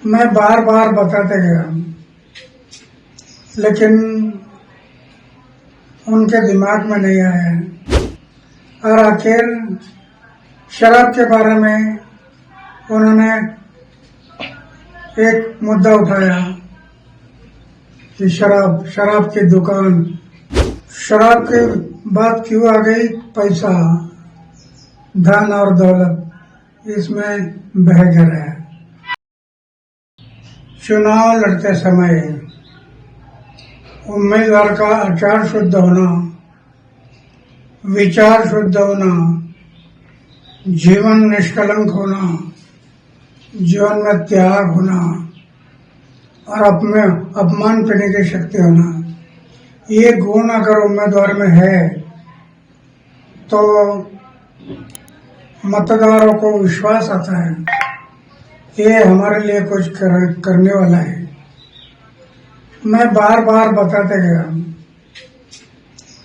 मैं बार बार बताते गया, लेकिन उनके दिमाग में नहीं आया। और आखिर शराब के बारे में उन्होंने एक मुद्दा उठाया कि शराब की दुकान। शराब की बात क्यों आ गई? पैसा, धन और दौलत इसमें बह गया। चुनाव लड़ते समय उम्मीदवार का आचार शुद्ध होना, विचार शुद्ध होना, जीवन निष्कलंक होना, जीवन में त्याग होना और अपमान करने की शक्ति होना, ये गुण अगर उम्मीदवार में है तो मतदारों को विश्वास आता है ये हमारे लिए कुछ करने वाला है। मैं बार बार बताते गया,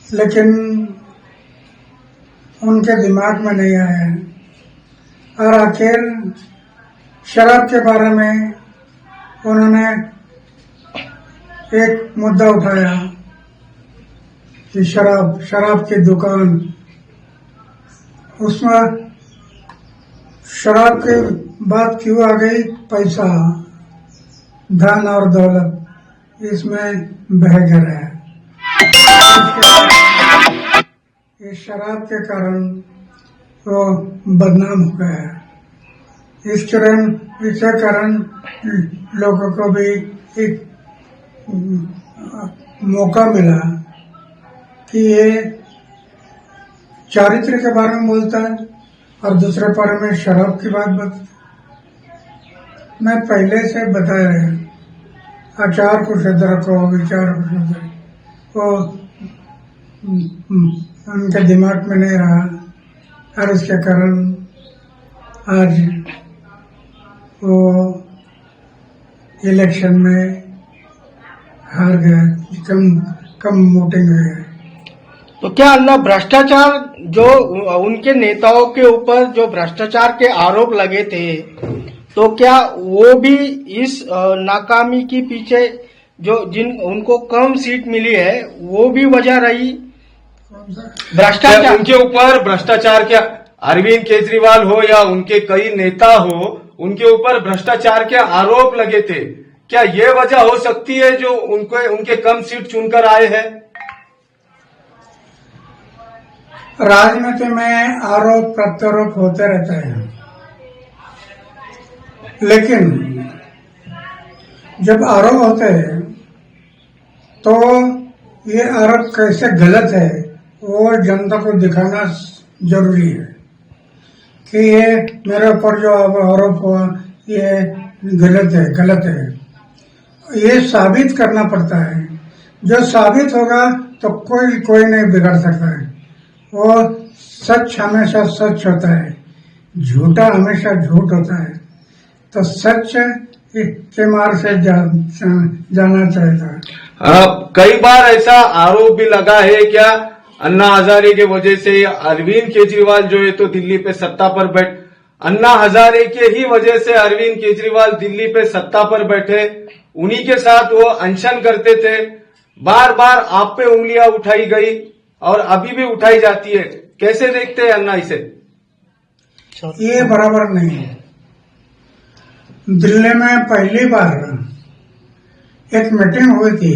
लेकिन उनके दिमाग में नहीं आया। और आखिर शराब के बारे में उन्होंने एक मुद्दा उठाया कि शराब की दुकान। उसमें शराब की बात क्यों आ गई? पैसा, धन और दौलत इसमें बह गया। इस शराब के कारण वो बदनाम हो गया। इसके कारण लोगों को भी एक मौका मिला कि ये चारित्र के बारे में बोलता है और दूसरे बारे में शराब की बात बता। मैं पहले से बताया है, आचार को शुद्ध रखो, विचार को शुद्ध रखो। वो उनके दिमाग में नहीं रहा और इसके कारण आज वो इलेक्शन में हार गया, कम वोटिंग हुई है। तो क्या अन्ना भ्रष्टाचार जो उनके नेताओं के ऊपर जो भ्रष्टाचार के आरोप लगे थे, तो क्या वो भी इस नाकामी के पीछे जो उनको कम सीट मिली है वो भी वजह रही? भ्रष्टाचार उनके ऊपर भ्रष्टाचार क्या, अरविंद केजरीवाल हो या उनके कई नेता हो, उनके ऊपर भ्रष्टाचार के आरोप लगे थे। क्या ये वजह हो सकती है जो उनके कम सीट चुनकर आए हैं? राजनीति में आरोप प्रत्यारोप होते रहता है, लेकिन जब आरोप होते हैं तो ये आरोप कैसे गलत है वो जनता को दिखाना जरूरी है कि ये मेरे ऊपर जो आरोप हुआ ये गलत है। ये साबित करना पड़ता है। जो साबित होगा तो कोई नहीं बिगाड़ सकता है। वो सच हमेशा सच होता है, झूठा हमेशा झूठ होता है। तो सच के मार्ग से जाना चाहिए। कई बार ऐसा आरोप भी लगा है क्या अन्ना हजारे के वजह से अरविंद केजरीवाल जो है तो दिल्ली पे सत्ता पर अन्ना हजारे के ही वजह से अरविंद केजरीवाल दिल्ली पे सत्ता पर बैठे, उन्हीं के साथ वो अनशन करते थे। बार बार आप पे उंगलियां उठाई गई और अभी भी उठाई जाती है। कैसे देखते हैं अन्ना इसे? ये बराबर नहीं है। दिल्ली में पहली बार एक मीटिंग हुई थी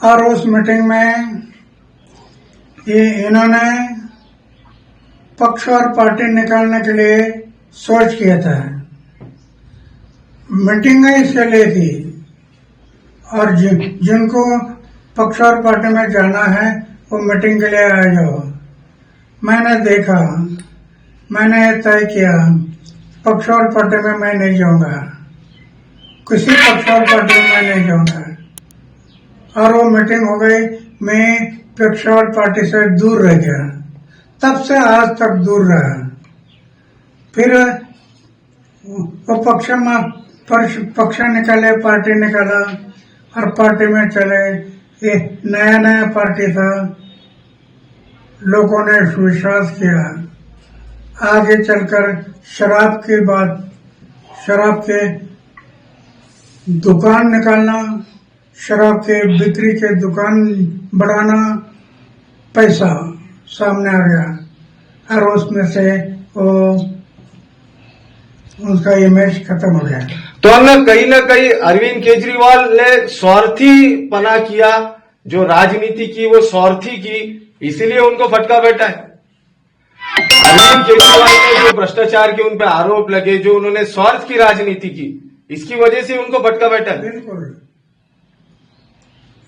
और उस मीटिंग में इन्होंने पक्ष और पार्टी निकालने के लिए सोच किया था। मीटिंग इसके लिए थी और जिनको पक्ष और पार्टी में जाना है वो मीटिंग के लिए आ जाओ। मैंने देखा, मैंने तय किया पक्ष और पार्टी में मैं नहीं जाऊंगा, किसी पक्ष और पार्टी में मैं नहीं जाऊंगा। और वो मीटिंग हो गई, मैं पक्ष और पार्टी से दूर रह गया। तब से आज तक दूर रहा। फिर वो पक्ष निकाले, पार्टी निकाला और पार्टी में चले। ये नया पार्टी था, लोगों ने विश्वास किया। आगे चलकर शराब की बात शराब के दुकान निकालना, शराब के बिक्री के दुकान बढ़ाना, पैसा सामने आ गया और उसमें से वो उसका इमेज खत्म हो गया। तो अन्ना कहीं ना कहीं अरविंद केजरीवाल ने स्वार्थी पना किया, जो राजनीति की वो स्वार्थी की, इसीलिए उनको फटका बैठा है। अरविंद केजरीवाल ने जो भ्रष्टाचार के उन पर आरोप लगे, जो उन्होंने स्वार्थ की राजनीति की, इसकी वजह से उनको फटका बैठा है। बिल्कुल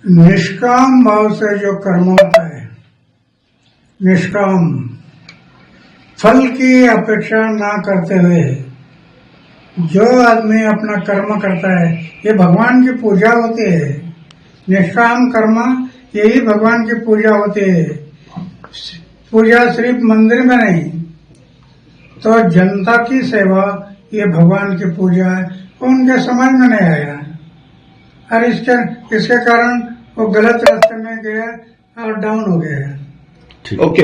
निष्काम भाव से जो कर्म होता है, निष्काम फल की अपेक्षा ना करते हुए जो आदमी अपना कर्म करता है, ये भगवान की पूजा होती है। निष्काम कर्म यही भगवान की पूजा होती है। पूजा सिर्फ मंदिर में नहीं, तो जनता की सेवा ये भगवान की पूजा है। उनके समझ में नहीं आया और इसके कारण वो गलत रास्ते में गया और डाउन हो गया। ओके।